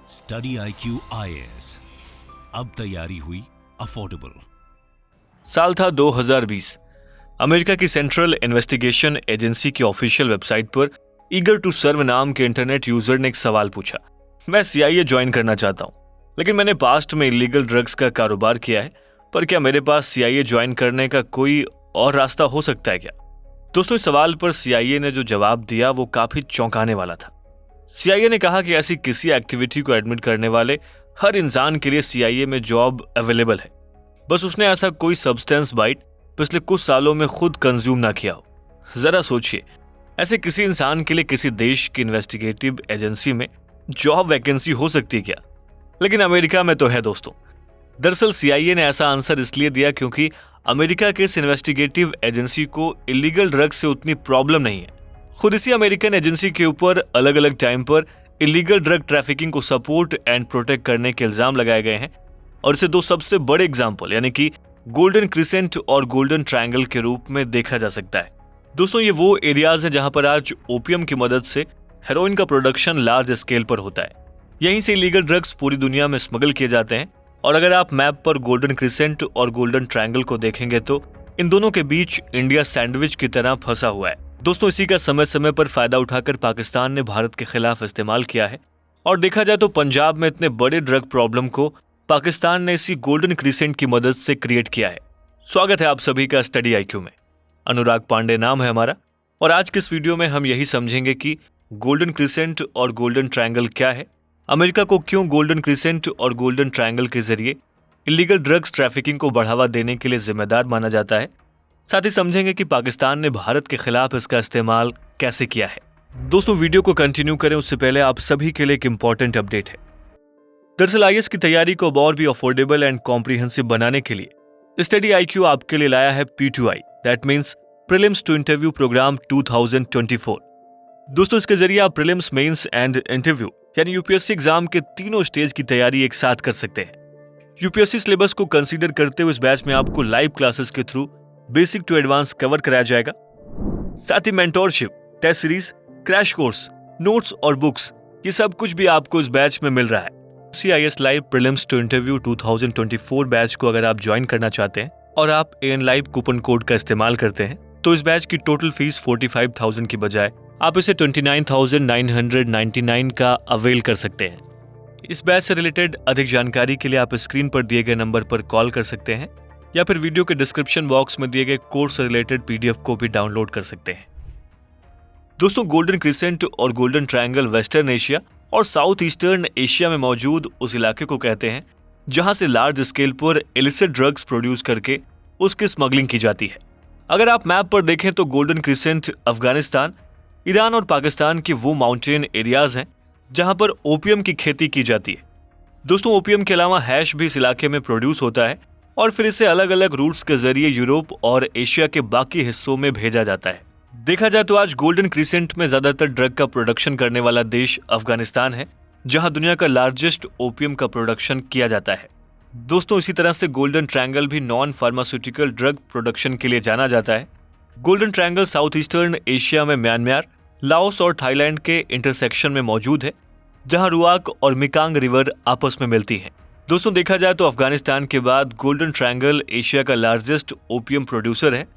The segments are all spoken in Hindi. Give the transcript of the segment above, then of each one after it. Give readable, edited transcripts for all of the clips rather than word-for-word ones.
स्टडी IQ IAS, अब तैयारी हुई अफोर्डेबल। साल था 2020। अमेरिका की सेंट्रल इन्वेस्टिगेशन एजेंसी की ऑफिशियल वेबसाइट पर ईगर टू सर्व नाम के इंटरनेट यूजर ने एक सवाल पूछा। मैं CIA ज्वाइन करना चाहता हूँ, लेकिन मैंने पास्ट में इलीगल ड्रग्स का कारोबार किया है, पर क्या मेरे पास CIA ज्वाइन करने का कोई और रास्ता हो सकता है क्या? दोस्तों, इस सवाल पर CIA ने जो जवाब दिया वो काफी चौंकाने वाला था। CIA ने कहा कि ऐसी किसी एक्टिविटी को एडमिट करने वाले हर इंसान के लिए CIA में जॉब अवेलेबल है, बस उसने ऐसा कोई सब्सटेंस बाइट पिछले कुछ सालों में खुद कंज्यूम ना किया हो। जरा सोचिए, ऐसे किसी इंसान के लिए किसी देश की इन्वेस्टिगेटिव एजेंसी में जॉब वैकेंसी हो सकती है क्या? लेकिन अमेरिका में तो है दोस्तों। दरअसल CIA ने ऐसा आंसर इसलिए दिया क्योंकि अमेरिका के इस इन्वेस्टिगेटिव एजेंसी को इलीगल ड्रग्स से उतनी प्रॉब्लम नहीं है। खुद इसी अमेरिकन एजेंसी के ऊपर अलग अलग टाइम पर इलीगल ड्रग ट्रैफिकिंग को सपोर्ट एंड प्रोटेक्ट करने के इल्जाम लगाए गए हैं, और इसे दो सबसे बड़े एग्जाम्पल यानी कि गोल्डन क्रिसेंट और गोल्डन ट्रायंगल के रूप में देखा जा सकता है। दोस्तों, ये वो एरियाज हैं जहां पर आज ओपियम की मदद से हेरोइन का प्रोडक्शन लार्ज स्केल पर होता है। यहीं से इलीगल ड्रग्स पूरी दुनिया में स्मगल किए जाते हैं, और अगर आप मैप पर गोल्डन क्रिसेंट और गोल्डन ट्रायंगल को देखेंगे तो इन दोनों के बीच इंडिया सैंडविच की तरह फंसा हुआ है। दोस्तों, इसी का समय समय पर फायदा उठाकर पाकिस्तान ने भारत के खिलाफ इस्तेमाल किया है, और देखा जाए तो पंजाब में इतने बड़े ड्रग प्रॉब्लम को पाकिस्तान ने इसी गोल्डन क्रिसेंट की मदद से क्रिएट किया है। स्वागत है आप सभी का स्टडी IQ में। अनुराग पांडे नाम है हमारा, और आज के इस वीडियो में हम यही समझेंगे कि गोल्डन क्रिसेंट और गोल्डन ट्रायंगल क्या है, अमेरिका को क्यों गोल्डन क्रिसेंट और गोल्डन ट्रायंगल के जरिए इलीगल ड्रग्स ट्रैफिकिंग को बढ़ावा देने के लिए जिम्मेदार माना जाता है। साथ ही समझेंगे कि पाकिस्तान ने भारत के खिलाफ इसका इस्तेमाल कैसे किया है। दोस्तों, वीडियो को कंटिन्यू करें उससे पहले आप सभी के लिए एक इंपॉर्टेंट अपडेट है। दरअसल IAS की तैयारी को और भी अफोर्डेबल एंड कॉम्प्रिहेंसिव बनाने के लिए स्टडी IQ आपके लिए लाया है P2I, that means prelims to interview program 2024। दोस्तों, इसके जरिए आप प्रीलिम्स, मेंस एंड इंटरव्यू यानी UPSC एग्जाम के तीनों स्टेज की तैयारी एक साथ कर सकते हैं। UPSC सिलेबस को कंसीडर करते हुए इस बैच में आपको लाइव क्लासेस के through basic to advance cover कराया जाएगा। साथ ही mentorship, test series, crash course, notes और बुक्स, ये सब कुछ भी आपको इस बैच में मिल रहा है। CIS live prelims to interview 2024 batch को अगर आप ज्वाइन करना चाहते हैं और आप AN लाइव कूपन कोड का इस्तेमाल करते हैं तो इस बैच की टोटल फीस 45,000 की बजाय आप इसे 29,999 का अवेल कर सकते हैं। इस बैच से रिलेटेड अधिक जानकारी के लिए आप स्क्रीन पर दिए गए नंबर पर कॉल कर सकते हैं, या फिर वीडियो के डिस्क्रिप्शन बॉक्स में दिए गए कोर्स से रिलेटेड PDF को भी डाउनलोड कर सकते हैं। दोस्तों, गोल्डन क्रिसेंट और गोल्डन ट्रायंगल वेस्टर्न एशिया और साउथ ईस्टर्न एशिया में मौजूद उस इलाके को कहते हैं जहां से लार्ज स्केल पर इलिसिट ड्रग्स प्रोड्यूस करके उसकी स्मगलिंग की जाती है। अगर आप मैप पर देखें तो गोल्डन क्रिसेंट अफगानिस्तान, ईरान और पाकिस्तान के वो माउंटेन एरियाज हैं जहां पर ओपियम की खेती की जाती है। दोस्तों, ओपियम के अलावा हैश भी इस इलाके में प्रोड्यूस होता है, और फिर इसे अलग अलग रूट्स के जरिए यूरोप और एशिया के बाकी हिस्सों में भेजा जाता है। देखा जाए तो आज गोल्डन क्रिसेंट में ज्यादातर ड्रग का प्रोडक्शन करने वाला देश अफगानिस्तान है, जहां दुनिया का लार्जेस्ट ओपियम का प्रोडक्शन किया जाता है। दोस्तों, इसी तरह से गोल्डन ट्रायंगल भी नॉन फार्मास्यूटिकल ड्रग प्रोडक्शन के लिए जाना जाता है। Golden triangle south eastern Asia में म्यांमार, लाओस और थाईलैंड के इंटरसेक्शन में मौजूद है, जहां रुआक और मिकांग रिवर आपस में मिलती हैं। दोस्तों, देखा जाए तो अफगानिस्तान के बाद गोल्डन ट्रायंगल एशिया का लार्जेस्ट ओपियम प्रोड्यूसर है,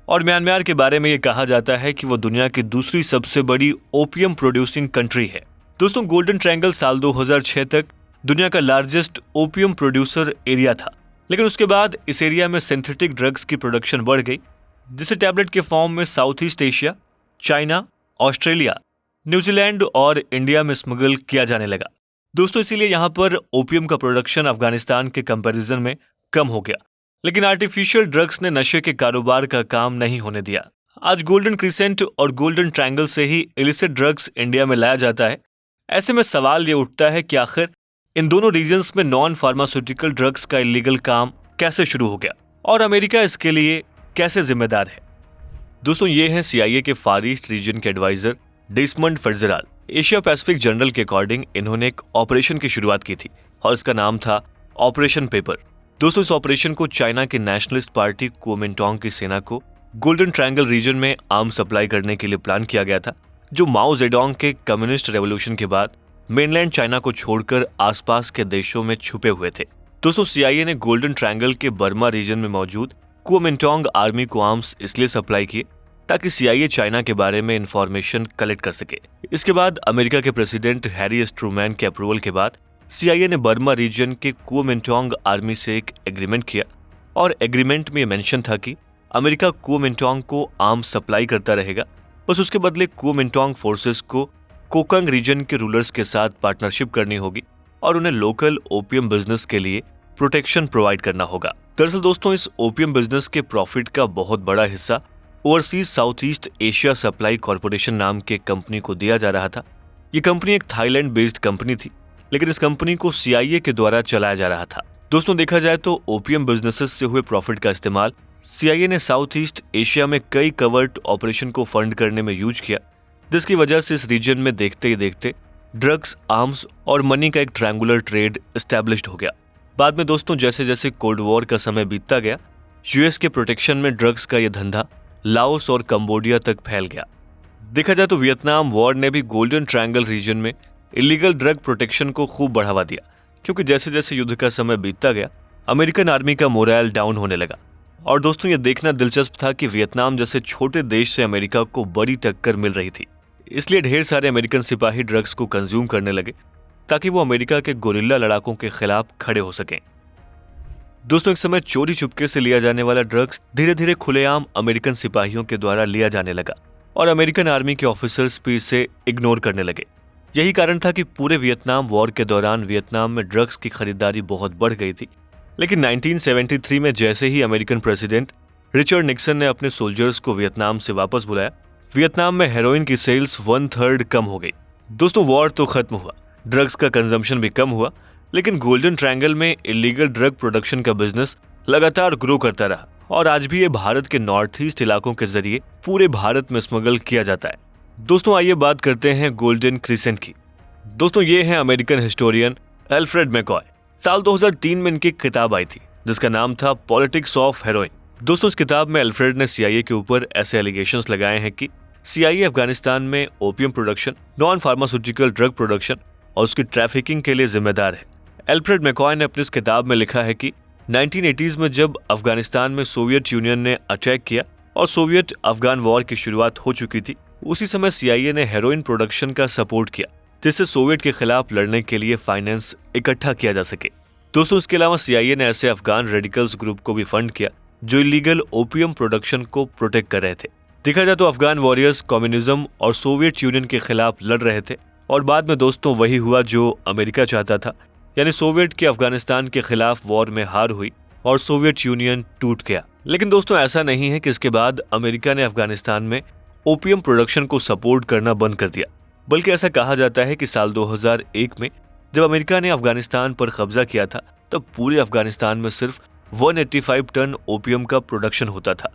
और म्यांमार के बारे में ये कहा जाता है कि वो दुनिया की दूसरी सबसे बड़ी ओपियम प्रोड्यूसिंग कंट्री है। दोस्तों, गोल्डन ट्रायंगल साल 2006 तक दुनिया का लार्जेस्ट ओपियम प्रोड्यूसर एरिया था, लेकिन उसके बाद इस एरिया में सिंथेटिक ड्रग्स की प्रोडक्शन बढ़ गई, जिसे टैबलेट के फॉर्म में south east Asia, China, Australia, New Zealand और इंडिया में स्मगल किया जाने लगा। दोस्तों, इसीलिए यहाँ पर ओपियम का प्रोडक्शन अफगानिस्तान के कंपैरिजन में कम हो गया, लेकिन आर्टिफिशियल ड्रग्स ने नशे के कारोबार का काम नहीं होने दिया। आज गोल्डन क्रिसेंट और गोल्डन ट्रायंगल से ही इलिसिट ड्रग्स इंडिया में लाया जाता है। ऐसे में सवाल ये उठता है कि आखिर इन दोनों रीजन्स में नॉन फार्मास्यूटिकल ड्रग्स का इलीगल काम कैसे शुरू हो गया, और अमेरिका इसके लिए कैसे जिम्मेदार है। दोस्तों, ये हैं CIA के फार ईस्ट रीजन के adviser Desmond Fitzgerald. Asia Pacific general के अकॉर्डिंग इन्होंने एक ऑपरेशन की शुरुआत की थी, और इसका नाम था ऑपरेशन पेपर। दोस्तों, इस ऑपरेशन को चाइना की नेशनलिस्ट पार्टी कुओमिंटांग की सेना को गोल्डन ट्रायंगल रीजन में आर्म सप्लाई करने के लिए प्लान किया गया था, जो माओ जेडोंग के कम्युनिस्ट रेवोल्यूशन के बाद मेनलैंड चाइना को छोड़कर आसपास के देशों में छुपे हुए थे। दोस्तों CIA ने गोल्डन ट्रायंगल के बर्मा रीजन में मौजूद कुओमिंटांग आर्मी को आर्म्स इसलिए सप्लाई किए ताकि CIA चाइना के बारे में इंफॉर्मेशन कलेक्ट कर सके। इसके बाद अमेरिका के प्रेसिडेंट हैरी एस ट्रूमैन के अप्रूवल के बाद CIA ने बर्मा रीजन के कुओमिंटांग आर्मी से एक एग्रीमेंट किया और एग्रीमेंट में मेंशन था कि अमेरिका कुओमिंटांग को आर्म्स सप्लाई करता रहेगा, बस उसके बदले कुओमिंटांग फोर्सेस को कोकंग रीजन के रूलर्स के साथ पार्टनरशिप करनी होगी और उन्हें लोकल ओपियम बिजनेस के लिए प्रोटेक्शन प्रोवाइड करना होगा। दरअसल दोस्तों, इस ओपियम बिजनेस के प्रॉफिट का बहुत बड़ा हिस्सा overseas south east Asia supply corporation नाम के कंपनी को दिया जा रहा था। ये कंपनी एक थाईलैंड बेस्ड कंपनी थी, लेकिन इस कंपनी को CIA के द्वारा चलाया जा रहा था। दोस्तों, देखा जाए तो ओपियम बिजनेसेस से हुए प्रॉफिट का इस्तेमाल CIA ने साउथ ईस्ट एशिया में कई कवर्ट ऑपरेशन को फंड करने में यूज किया, जिसकी वजह से इस रीजन में देखते ही देखते ड्रग्स, आर्म्स और मनी का एक ट्रायंगुलर ट्रेड एस्टैब्लिश्ड हो गया। बाद में दोस्तों, जैसे जैसे कोल्ड वॉर का समय बीतता गया, US के प्रोटेक्शन में ड्रग्स का यह धंधा लाओस और कंबोडिया तक फैल गया। देखा जाए तो वियतनाम वॉर ने भी गोल्डन ट्रायंगल रीजन में इलीगल ड्रग प्रोटेक्शन को खूब बढ़ावा दिया, क्योंकि जैसे जैसे युद्ध का समय बीतता गया अमेरिकन आर्मी का मोरल डाउन होने लगा। और दोस्तों, ये देखना दिलचस्प था कि वियतनाम जैसे छोटे देश से अमेरिका को बड़ी टक्कर मिल रही थी, इसलिए ढेर सारे अमेरिकन सिपाही ड्रग्स को कंज्यूम करने लगे ताकि वो अमेरिका के गोरिल्ला लड़ाकों के खिलाफ खड़े हो सकें। दोस्तों, एक समय चोरी चुपके से लिया जाने वाला ड्रग्स धीरे धीरे खुलेआम अमेरिकन सिपाहियों के द्वारा लिया जाने लगा और अमेरिकन आर्मी के ऑफिसर्स भी इसे इग्नोर करने लगे। यही कारण था कि पूरे वियतनाम वॉर के दौरान वियतनाम में ड्रग्स की खरीदारी बहुत बढ़ गई थी। लेकिन 1973 में जैसे ही अमेरिकन प्रेसिडेंट रिचर्ड निक्सन ने अपने सोल्जर्स को वियतनाम से वापस बुलाया, वियतनाम में हेरोइन की सेल्स 1/3 कम हो गई। दोस्तों, वॉर तो खत्म हुआ, ड्रग्स का कंजम्पशन भी कम हुआ, लेकिन गोल्डन ट्रायंगल में इलीगल ड्रग प्रोडक्शन का बिजनेस लगातार ग्रो करता रहा और आज भी ये भारत के नॉर्थ ईस्ट इलाकों के जरिए पूरे भारत में स्मगल किया जाता है। दोस्तों, आइए बात करते हैं गोल्डन क्रिसेंट की। दोस्तों, ये है अमेरिकन हिस्टोरियन एल्फ्रेड मैकॉय। साल 2003 में इनकी किताब आई थी जिसका नाम था पॉलिटिक्स ऑफ हेरोइन। दोस्तों, इस किताब में एल्फ्रेड ने CIA के ऊपर ऐसे एलिगेशंस लगाए हैं कि CIA अफगानिस्तान में opium production, non pharmaceutical drug production और उसकी ट्रैफिकिंग के लिए जिम्मेदार है। एल्फ्रेड मैकॉय ने अपनी इस किताब में लिखा है कि 1980s में जब अफगानिस्तान में सोवियत यूनियन ने अटैक किया और सोवियत अफगान वॉर की शुरुआत हो चुकी थी, उसी समय CIA ने हेरोइन प्रोडक्शन का सपोर्ट किया जिससे सोवियत के खिलाफ लड़ने के लिए फाइनेंस इकट्ठा किया जा सके। दोस्तों, इसके अलावा CIA ने ऐसे अफगान रेडिकल्स ग्रुप को भी फंड किया जो इलीगल ओपियम प्रोडक्शन को प्रोटेक्ट कर रहे थे। देखा जाए तो अफगान वॉरियर्स कम्युनिज्म और सोवियत यूनियन के खिलाफ लड़ रहे थे और बाद में दोस्तों वही हुआ जो अमेरिका चाहता था, यानी सोवियत के अफगानिस्तान के खिलाफ वॉर में हार हुई और सोवियत यूनियन टूट गया। लेकिन दोस्तों, ऐसा नहीं है कि इसके बाद अमेरिका ने अफगानिस्तान में ओपियम प्रोडक्शन को सपोर्ट करना बंद कर दिया, बल्कि ऐसा कहा जाता है कि साल 2001 में जब अमेरिका ने अफगानिस्तान पर कब्जा किया था तब पूरे अफगानिस्तान में सिर्फ 185 टन ओपियम का प्रोडक्शन होता था।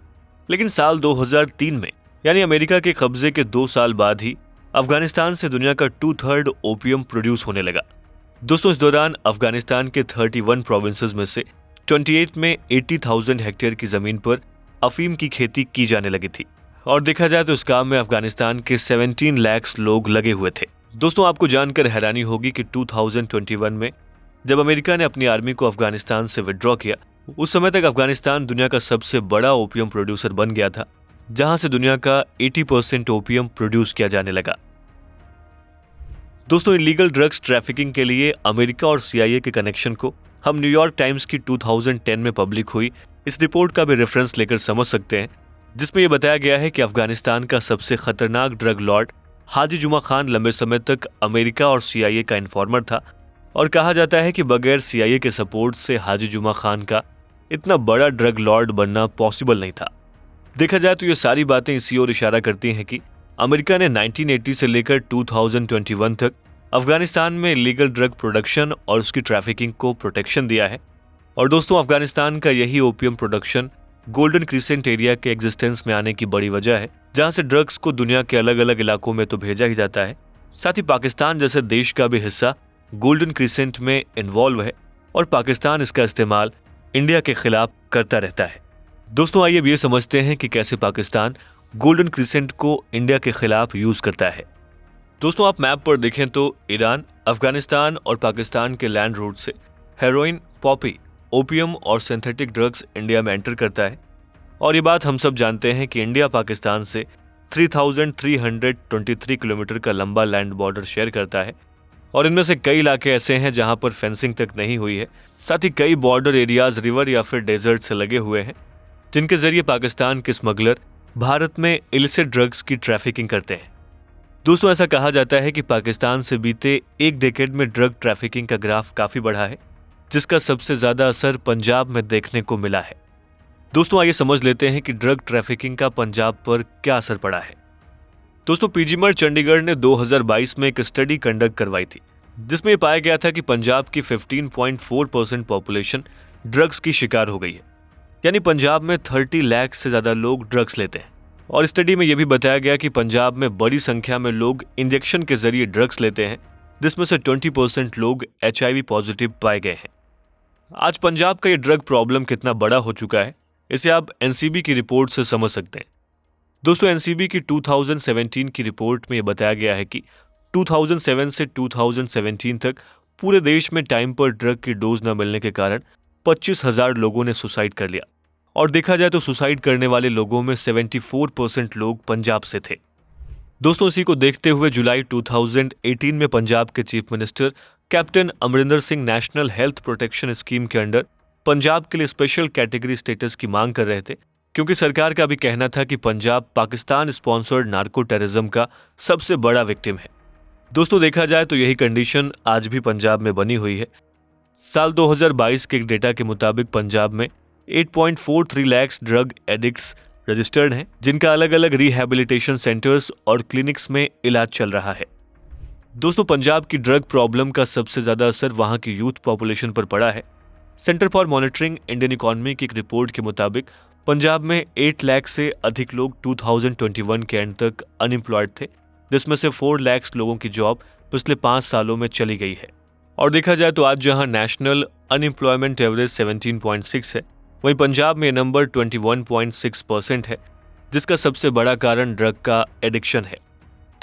लेकिन साल 2003 में यानी अमेरिका के कब्जे के 2 साल बाद ही अफगानिस्तान से दुनिया का 2/3 ओपियम प्रोड्यूस होने लगा। दोस्तों, इस दौरान अफगानिस्तान के 31 प्रोविंसेस में से 28 में 80,000 हेक्टेयर की जमीन पर अफीम की खेती की जाने लगी थी और देखा जाए तो इस काम में अफगानिस्तान के 17 लाख लोग लगे हुए थे। दोस्तों, आपको जानकर हैरानी होगी कि 2021 में जब अमेरिका ने अपनी आर्मी को अफगानिस्तान से विड्रॉ किया, उस समय तक अफगानिस्तान दुनिया का सबसे बड़ा ओपियम प्रोड्यूसर बन गया था, जहां से दुनिया का 80% ओपियम प्रोड्यूस किया जाने लगा। दोस्तों, इलीगल ड्रग्स ट्रैफिकिंग के लिए अमेरिका और CIA के कनेक्शन को हम न्यूयॉर्क टाइम्स की 2010 में पब्लिक हुई इस रिपोर्ट का भी रेफरेंस लेकर समझ सकते हैं, जिसमें यह बताया गया है कि अफगानिस्तान का सबसे खतरनाक ड्रग लॉर्ड हाजी जुमा खान लंबे समय तक अमेरिका और CIA का इन्फॉर्मर था और कहा जाता है कि बगैर CIA के सपोर्ट से हाजी जुमा खान का इतना बड़ा ड्रग लॉर्ड बनना पॉसिबल नहीं था। देखा जाए तो ये सारी बातें इसी ओर इशारा करती हैं कि अमेरिका ने 1980 से लेकर 2021 तक अफगानिस्तान में इलीगल ड्रग प्रोडक्शन और उसकी ट्रैफिकिंग को प्रोटेक्शन दिया है। और दोस्तों, अफगानिस्तान का यही opium production golden crescent area के एग्जिस्टेंस में आने की बड़ी वजह है, जहां से ड्रग्स को दुनिया के अलग अलग इलाकों में तो भेजा ही जाता है, साथ ही पाकिस्तान जैसे देश का भी हिस्सा गोल्डन क्रिसेंट में इन्वॉल्व है और पाकिस्तान इसका इस्तेमाल इंडिया के खिलाफ करता रहता है। दोस्तों, आइए अब ये समझते हैं कि कैसे पाकिस्तान गोल्डन क्रिसेंट को इंडिया के खिलाफ यूज करता है। दोस्तों आप मैप पर देखें तो ईरान, अफगानिस्तान और पाकिस्तान के लैंड रूट से हेरोइन, पॉपी, ओपियम और सिंथेटिक ड्रग्स इंडिया में एंटर करता है। और ये बात हम सब जानते हैं कि इंडिया पाकिस्तान से 3323 किलोमीटर का लंबा लैंड बॉर्डर शेयर करता है और इनमें से कई इलाके ऐसे हैं जहां पर फेंसिंग तक नहीं हुई है। साथ ही कई बॉर्डर एरियाज रिवर या फिर डेजर्ट से लगे हुए हैं, जिनके जरिए पाकिस्तान के स्मगलर भारत में इलिसिट ड्रग्स की ट्रैफिकिंग करते हैं। दोस्तों ऐसा कहा जाता है कि पाकिस्तान से बीते एक डेकेड में ड्रग ट्रैफिकिंग का ग्राफ काफी बढ़ा है, जिसका सबसे ज्यादा असर पंजाब में देखने को मिला है। दोस्तों आइए समझ लेते हैं कि ड्रग ट्रैफिकिंग का पंजाब पर क्या असर पड़ा है। दोस्तों पीजीमर चंडीगढ़ ने 2022 में एक स्टडी कंडक्ट करवाई थी, जिसमें यह पाया गया था कि पंजाब की 15.4% पॉपुलेशन ड्रग्स की शिकार हो गई है। यानी पंजाब में 30 लाख से ज्यादा लोग ड्रग्स लेते हैं। और स्टडी में यह भी बताया गया कि पंजाब में बड़ी संख्या में लोग इंजेक्शन के जरिए ड्रग्स लेते हैं, जिसमें से 20% लोग HIV पॉजिटिव पाए गए हैं। आज पंजाब का ये ड्रग प्रॉब्लम कितना बड़ा हो चुका है, इसे आप एनसीबी की रिपोर्ट से समझ सकते हैं। दोस्तों एनसीबी की 2017 की रिपोर्ट में यह बताया गया है कि 2007 से 2017 तक पूरे देश में टाइम पर ड्रग की डोज न मिलने के कारण 25,000 लोगों ने सुसाइड कर लिया। और देखा जाए तो सुसाइड करने वाले लोगों में 74% लोग पंजाब से थे। दोस्तों इसी को देखते हुए जुलाई 2018 में पंजाब के chief minister captain Amarinder Singh national health protection scheme के अंडर पंजाब के लिए स्पेशल कैटेगरी स्टेटस की मांग कर रहे थे, क्योंकि सरकार का भी कहना था कि Punjab Pakistan sponsored narco terrorism का सबसे बड़ा विक्टिम है। दोस्तों देखा जाए तो यही कंडीशन आज भी पंजाब में बनी हुई है। साल 2022 के एक डेटा के मुताबिक पंजाब में 8.43 लाख ड्रग एडिक्ट्स रजिस्टर्ड हैं, जिनका अलग अलग रिहैबिलिटेशन सेंटर्स और क्लिनिक्स में इलाज चल रहा है। दोस्तों पंजाब की ड्रग प्रॉब्लम का सबसे ज्यादा असर वहां की यूथ पॉपुलेशन पर पड़ा है। Centre for monitoring Indian economy की एक रिपोर्ट के मुताबिक पंजाब में 8 लाख से अधिक लोग 2021 के एंड तक अनएम्प्लॉयड थे, जिसमें से 4 लाख लोगों की जॉब पिछले 5 सालों में चली गई है। और देखा जाए तो आज जहां नेशनल अनएम्प्लॉयमेंट एवरेज 17.6 है, वहीं पंजाब में नंबर 21.6% है, जिसका सबसे बड़ा कारण ड्रग का एडिक्शन है।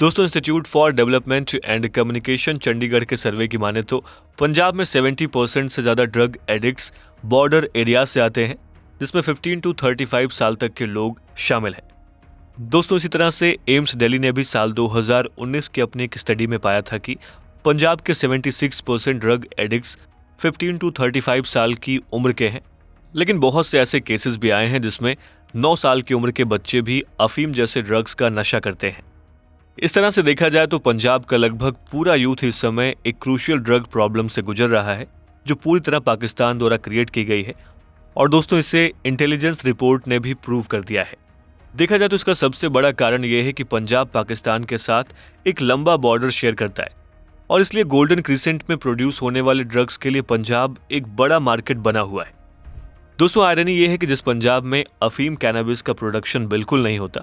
दोस्तों institute for development and communication Chandigarh के सर्वे की माने तो पंजाब में 70% से ज्यादा ड्रग एडिक्ट्स बॉर्डर एरिया से आते हैं, जिसमें 15 to 35 साल तक के लोग शामिल हैं। दोस्तों इसी तरह से एम्स दिल्ली ने भी साल 2019 की अपनी एक स्टडी में पाया था कि पंजाब के 76% ड्रग एडिक्ट्स 15 to 35 साल की उम्र के हैं। लेकिन बहुत से ऐसे केसेस भी आए हैं जिसमें 9 साल की उम्र के बच्चे भी अफीम जैसे ड्रग्स का नशा करते हैं। इस तरह से देखा जाए तो पंजाब का लगभग पूरा यूथ इस समय एक क्रूशियल ड्रग प्रॉब्लम से गुजर रहा है, जो पूरी तरह पाकिस्तान द्वारा क्रिएट की गई है। और दोस्तों इसे इंटेलिजेंस रिपोर्ट ने भी प्रूव कर दिया है। देखा जाए तो इसका सबसे बड़ा कारण यह है कि पंजाब पाकिस्तान के साथ एक लंबा बॉर्डर शेयर करता है और इसलिए गोल्डन क्रिसेंट में प्रोड्यूस होने वाले ड्रग्स के लिए पंजाब एक बड़ा मार्केट बना हुआ है। दोस्तों आयरनी यह है कि जिस पंजाब में अफीम कैनाबिस का प्रोडक्शन बिल्कुल नहीं होता,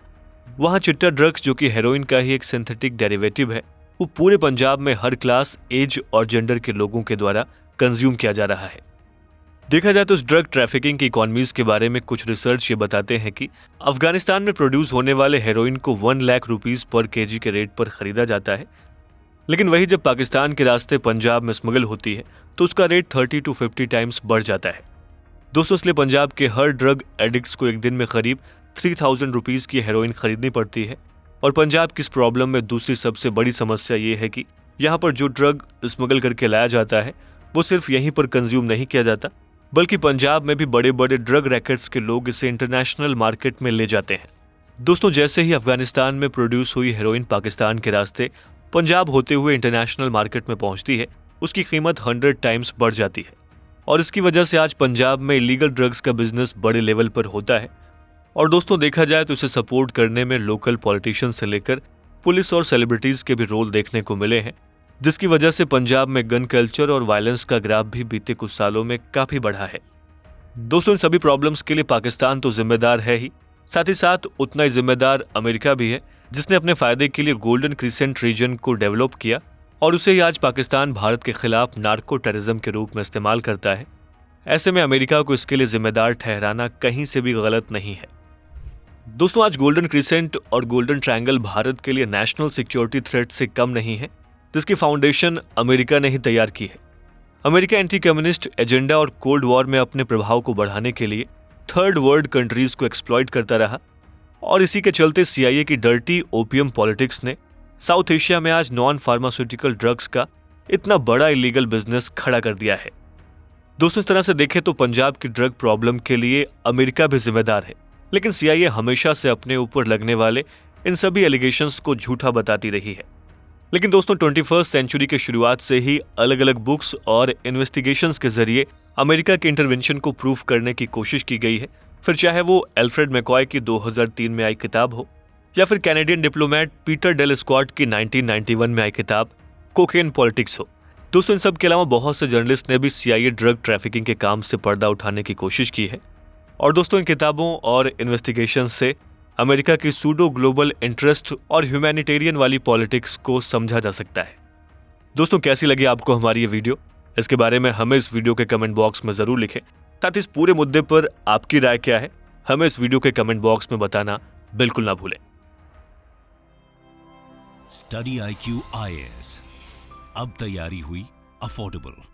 वहां चिट्टा ड्रग्स जो कि हेरोइन का ही एक सिंथेटिक डेरिवेटिव है, वो पूरे पंजाब में हर क्लास, एज और जेंडर के लोगों के द्वारा कंज्यूम किया जा रहा है। देखा जाए तो इस ड्रग ट्रैफिकिंग की इकोनॉमीज के बारे में कुछ रिसर्च ये बताते हैं कि अफगानिस्तान में प्रोड्यूस होने वाले हेरोइन को 1 लाख रुपीस पर केजी के रेट पर खरीदा जाता है, लेकिन वही जब पाकिस्तान के रास्ते पंजाब में स्मगल होती है तो उसका रेट 30 to 50 टाइम्स बढ़ जाता है। दोस्तों इसलिए पंजाब के हर ड्रग एडिक्ट्स को एक दिन में करीब 3000 रुपीस की हेरोइन खरीदनी पड़ती है। और पंजाब की इस प्रॉब्लम में दूसरी सबसे बड़ी समस्या ये है कि यहाँ पर जो ड्रग स्मगल करके लाया जाता है वो सिर्फ यहीं पर कंज्यूम नहीं किया जाता, बल्कि पंजाब में भी बड़े बड़े ड्रग रैकेट्स के लोग इसे इंटरनेशनल मार्केट में ले जाते हैं। दोस्तों जैसे ही अफगानिस्तान में प्रोड्यूस हुई हेरोइन पाकिस्तान के रास्ते पंजाब होते हुए इंटरनेशनल मार्केट में पहुंचती है, उसकी कीमत 100 टाइम्स बढ़ जाती है। और इसकी वजह से आज पंजाब में इलीगल ड्रग्स का बिजनेस बड़े लेवल पर होता है। और दोस्तों देखा जाए तो इसे सपोर्ट करने में लोकल पॉलिटिशियंस से लेकर पुलिस और सेलिब्रिटीज के भी रोल देखने को मिले हैं, जिसकी वजह से पंजाब में गन कल्चर और वायलेंस का ग्राफ भी बीते कुछ सालों में काफी बढ़ा है। दोस्तों इन सभी प्रॉब्लम्स के लिए पाकिस्तान तो जिम्मेदार है ही, साथ ही साथ उतना ही जिम्मेदार अमेरिका भी है, जिसने अपने फायदे के लिए गोल्डन क्रिसेंट रीजन को डेवलप किया और उसे ही आज पाकिस्तान भारत के खिलाफ नार्को टेररिज्म के रूप में इस्तेमाल करता है। ऐसे में अमेरिका को इसके लिए जिम्मेदार ठहराना कहीं से भी गलत नहीं है। दोस्तों, आज गोल्डन क्रिसेंट और गोल्डन ट्रायंगल भारत के लिए नेशनल सिक्योरिटी थ्रेट से कम नहीं है, जिसकी फाउंडेशन अमेरिका ने ही तैयार की है। अमेरिका एंटी कम्युनिस्ट एजेंडा और कोल्ड वॉर में अपने प्रभाव को बढ़ाने के लिए थर्ड वर्ल्ड कंट्रीज को एक्सप्लॉइट करता रहा और इसी के चलते CIA की डर्टी ओपियम पॉलिटिक्स ने साउथ एशिया में आज नॉन फार्मास्यूटिकल ड्रग्स का इतना बड़ा इलीगल बिजनेस खड़ा कर दिया है। दोस्तों, इस तरह से देखें तो पंजाब की ड्रग प्रॉब्लम के लिए अमेरिका भी जिम्मेदार है, लेकिन CIA हमेशा से अपने ऊपर लगने वाले इन सभी एलिगेशंस को झूठा बताती रही है। लेकिन दोस्तों, 21st सेंचुरी के शुरुआत से ही अलग अलग बुक्स और इन्वेस्टिगेशंस के जरिए अमेरिका के इंटरवेंशन को प्रूव करने की कोशिश की गई है। फिर चाहे वो एल्फ्रेड मैकॉय की 2003 में आई किताब हो या फिर Canadian diplomat Peter Dale Scott की 1991 में आई किताब कोकेन पॉलिटिक्स हो। दोस्तों, इन सब के अलावा बहुत से जर्नलिस्ट ने भी CIA ड्रग ट्रैफिकिंग के काम से पर्दा उठाने की कोशिश की है। और दोस्तों, इन किताबों और इन्वेस्टिगेशन से अमेरिका की सूडो ग्लोबल इंटरेस्ट और ह्यूमैनिटेरियन वाली पॉलिटिक्स को समझा जा सकता है। दोस्तों, कैसी लगी आपको हमारी ये वीडियो? इसके बारे में हमें इस वीडियो के कमेंट बॉक्स में जरूर लिखें। साथ ही इस पूरे मुद्दे पर आपकी राय क्या है, हमें इस वीडियो के कमेंट बॉक्स में बताना बिल्कुल ना भूलें। स्टडी IQ IAS, अब तैयारी हुई अफोर्डेबल।